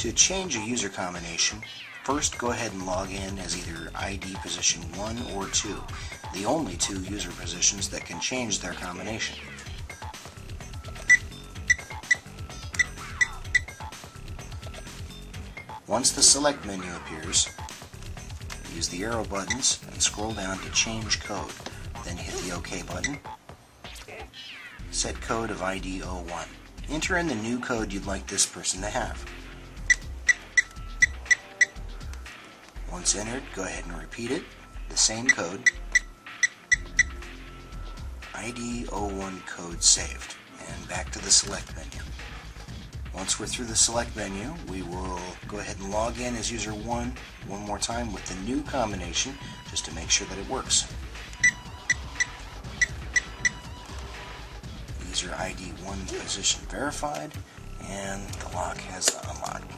To change a user combination, first go ahead and log in as either ID position 1 or 2, the only two user positions that can change their combination. Once the select menu appears, use the arrow buttons and scroll down to change code, then hit the OK button. Set code of ID 01. Enter in the new code you'd like this person to have. Once entered, go ahead and repeat it, the same code. ID 01 code saved, and back to the select menu. Once we're through the select menu, we will go ahead and log in as user 1 one more time with the new combination just to make sure that it works. User ID 1 position verified, and the lock has unlocked.